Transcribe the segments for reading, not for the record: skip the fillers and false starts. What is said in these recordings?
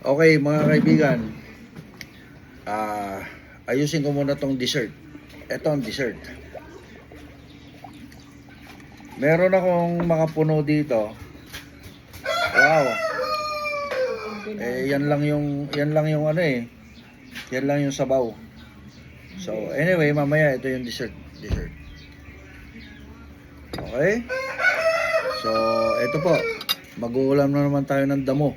Okay, mga kaibigan, ayusin ko muna tong dessert. Ito ang dessert. Meron akong mga puno dito. Wow. Yan lang yung ano eh. Yan lang yung sabaw. So, anyway, mamaya ito yung dessert. Okay? So, ito po. Mag-uulam na naman tayo ng damo.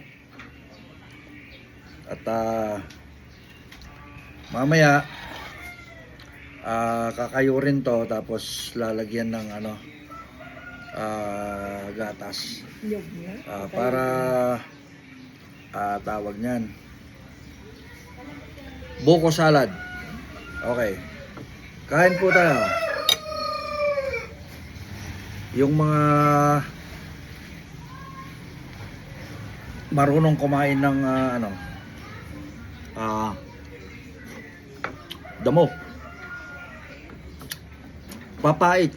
At mamaya kakayurin to tapos lalagyan ng gatas. Para tawag niyan. Buko salad. Okay. Kain po tayo. Yung mga marunong kumain ng damo. Papait.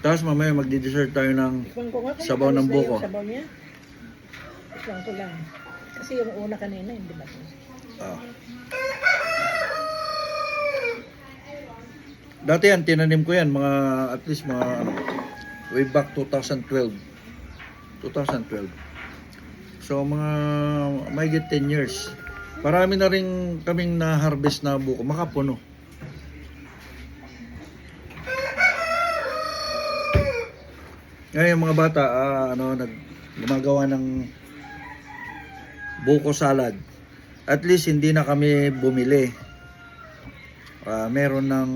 Tapos mamaya magdi-dessert tayo ng sabaw ng buko. Sabaw niya. Tikman ko lang. Kasi yung una kanina, hindi ba? Dati yan, tinanim ko yan, mga at least mga way back 2012. So mga mahigit 10 years. Marami na rin kaming na-harvest na buko, makapuno. Ngayon mga bata, gumagawa ng buko salad. At least hindi na kami bumili. Meron ng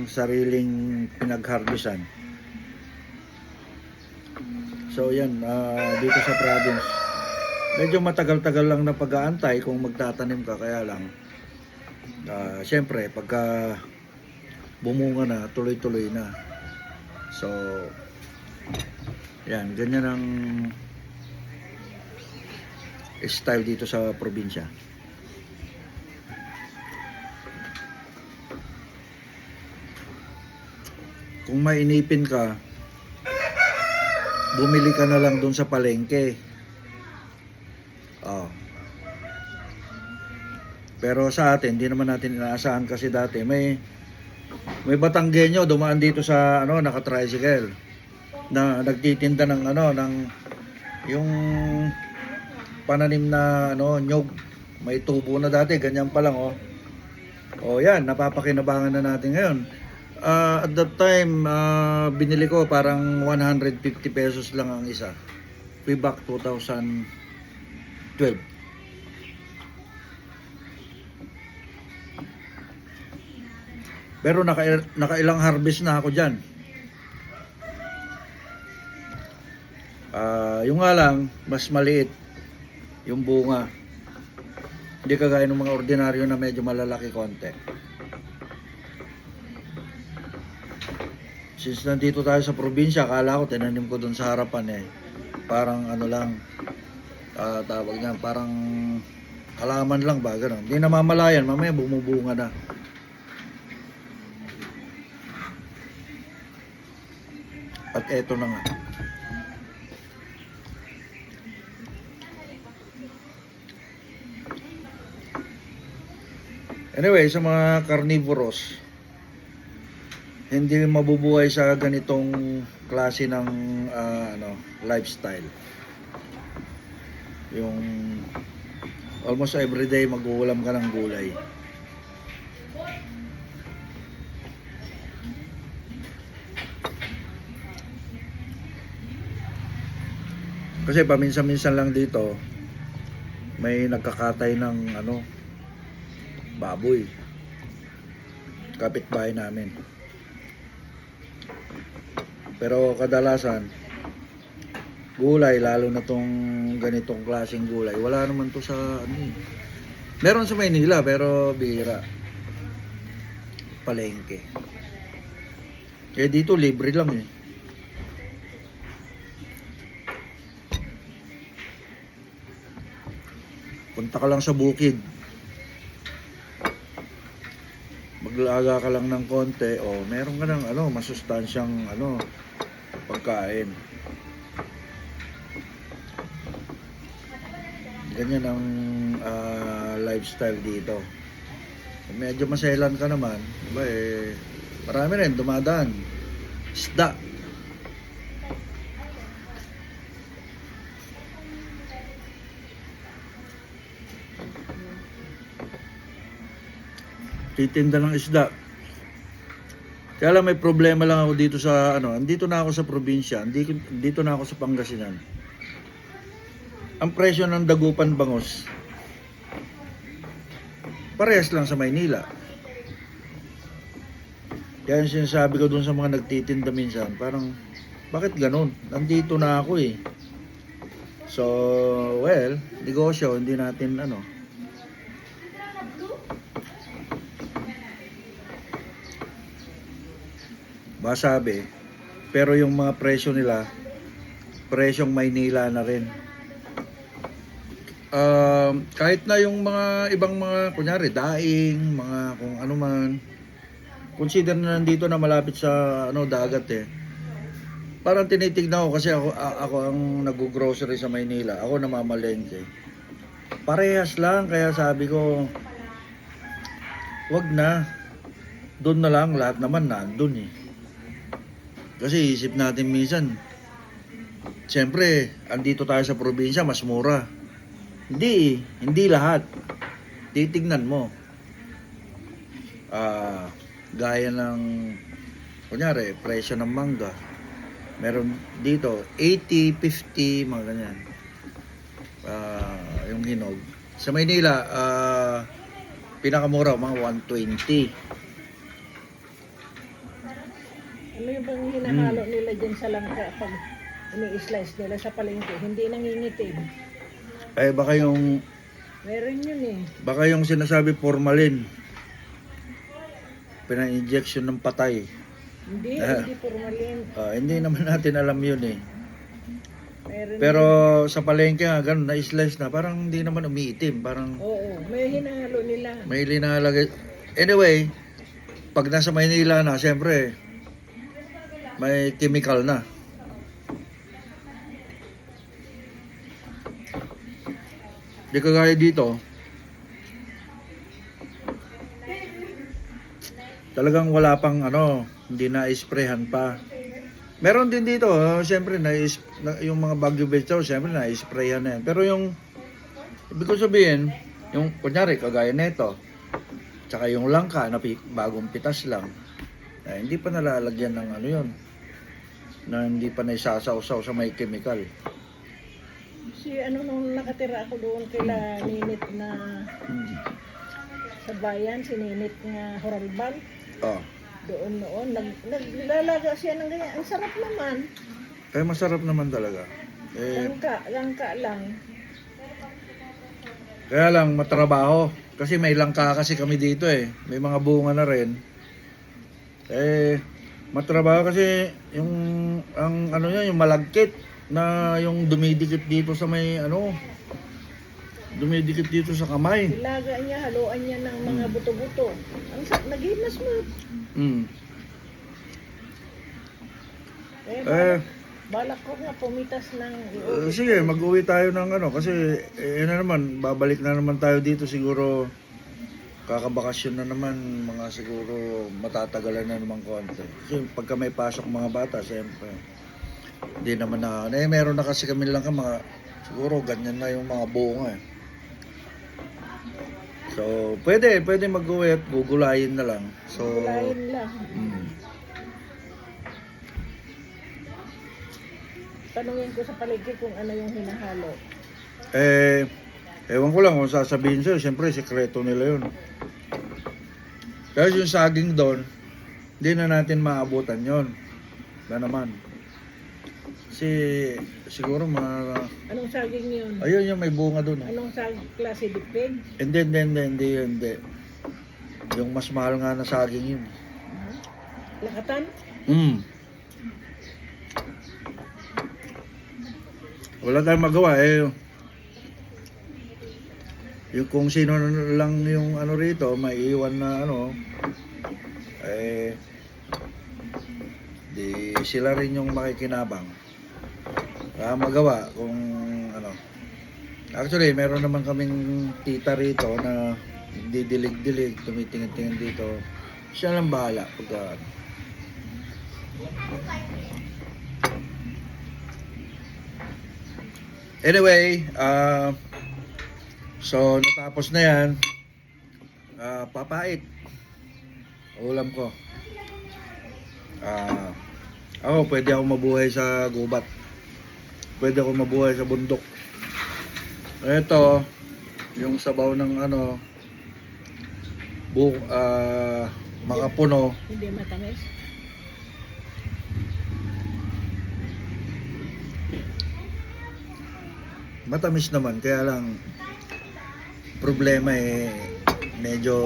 sariling pinag-harvestan. So yan, dito sa province. Medyo matagal-tagal lang na pag-aantay kung magtatanim ka, kaya lang syempre pagka bumunga na, tuloy-tuloy na. So yan, ganyan ang style dito sa probinsya. Kung mainipin ka, bumili ka na lang dun sa palengke. Pero sa atin, hindi naman natin inaasahan kasi dati may Batanggenyo dumaan dito sa naka-tricycle na nagtitinda ng yung pananim na nyog. May tubo na dati, ganyan pa lang yan, napapakinabangan na natin ngayon. At that time, binili ko parang 150 pesos lang ang isa. Way back 2012. Pero nakailang harvest na ako dyan. Yung nga lang, mas maliit yung bunga. Hindi kagaya ng mga ordinaryo na medyo malalaki konti. Since nandito tayo sa probinsya, akala ko tinanim ko dun sa harapan parang tawag niyan, parang halaman lang ba, gano'n. Hindi namamalayan, mamaya bumubunga na. At eto na nga. Anyway, sa mga carnivorous, hindi mabubuhay sa ganitong klase ng lifestyle. Yung almost everyday mag-uulam ka ng gulay. Kasi paminsan-minsan lang dito may nagkakatay ng baboy. Kapitbahay namin. Pero kadalasan gulay, lalo na tong ganitong klaseng gulay, wala naman to sa meron sa Maynila pero bihira. Palengke. Kaya dito libre lang Punta ka lang sa bukid. Maglaga ka lang ng konti, meron ka ng masustansyang pagkain. Ganyan ang lifestyle dito. Kung medyo maselan ka naman, ba marami rin dumadaan. Isda. Titinda ng isda. Kaya lang may problema lang ako dito sa andito na ako sa probinsya, dito na ako sa Pangasinan. Ang presyo ng dagupan bangus parehas lang sa Maynila. Kaya yung sinasabi ko dun sa mga nagtitinda minsan, parang bakit ganun? Nandito na ako eh. So, well, negosyo, hindi natin masabi. Pero yung mga presyo nila, presyong Maynila na rin. Kahit na yung mga ibang mga, kunyari, daing, mga kung ano man, consider na nandito na malapit sa dagat eh. Parang tinitignan ko kasi ako ang nag-grocery sa Maynila. Ako namamalengke. Parehas lang, kaya sabi ko, wag na. Doon na lang, lahat naman nandun eh. Kasi isip natin minsan, siyempre, andito tayo sa probinsya, mas mura. Hindi lahat. Titignan mo. Gaya ng, kunyari, presyo ng mangga. Meron dito, 80, 50, mga ganyan. Yung hinog. Sa Maynila, pinakamura, mga 120. Ano yung bang hinahalo nila dyan sa langka pag ini-slice nila sa palengke? Hindi nangingitim. Baka yung Meron yun eh. Baka yung sinasabi formalin. Pina-injection ng patay. Hindi formalin. Hindi naman natin alam yun eh. Meron Pero sa palengke nga, ganun, na-slice na. Parang hindi naman umiitim. Parang Oo, may hinahalo nila. may linalagay. Anyway, pag nasa Maynila na, siyempre, may chemical na. Di kagaya dito, talagang wala pang hindi na-sprayhan pa. Meron din dito, siyempre, yung mga Baguio vegetables, siyempre, na-sprayhan na yan. Pero yung, ibig ko sabihin, yung, kunyari, kagaya nito, tsaka yung langka, na bagong pitas lang, hindi pa nalalagyan ng yun, na hindi pa naisasaw-saw sa may chemical. Nung nakatira ako doon kila Ninit na sa bayan, si Ninit nga Horalban. Doon noon, naglalaga siya ng ganyan. Ang sarap naman. Masarap naman talaga. Langka lang. Kaya lang matrabaho. Kasi may langka kasi kami dito eh. May mga bunga na rin. Matrabaho kasi yung yung malagkit na yung dumidikit dito sa may dumidikit dito sa kamay. Ilaga niya, haluan niya ng mga buto-buto. Nagimas mo. Balak ko nga pumitas ng sige, mag-uwi tayo ng kasi naman, babalik na naman tayo dito siguro. Kakabakasyon na naman, mga siguro matatagalan na naman konti. Kasi pagka may pasok mga bata, siyempre, hindi naman meron na kasi kami lang mga, siguro ganyan na yung mga bunga eh. So, pwede mag-uwi at gugulayin na lang. So, gulayin lang. Tanungin ko sa paligid kung ano yung hinahalo. Ewan ko lang kung sasabihin sa'yo, siyempre, sekreto nila yun. Kasi yung saging doon, hindi na natin maabutan yon. Na naman. Kasi siguro Anong saging yun? Ayun yung may bunga doon. Anong klase dipig? Hindi. Yung mas mahal nga na saging yun. Lakatan? Wala tayong magawa yung kung sino lang yung rito, maiiwan na di sila rin yung makikinabang. Magawa kung Actually, meron naman kaming tita rito na didilig-dilig, tumitingin-tingin dito. Siya lang bahala pagka anyway, so natapos na yan. Papait. Ulam ko. Ako, pwede ako mabuhay sa gubat. Pwede ako mabuhay sa bundok. Ito, yung sabaw ng ano, makapuno. Hindi matamis. Matamis naman, kaya lang problema medyo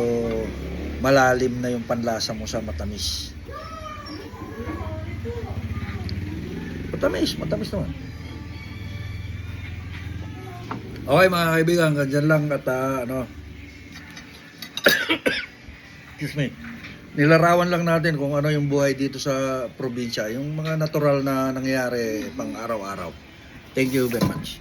malalim na yung panlasa mo sa matamis. Matamis naman. Okay mga kaibigan, ganyan lang at excuse me. Nilarawan lang natin kung ano yung buhay dito sa probinsya, yung mga natural na nangyayari pang araw-araw. Thank you very much.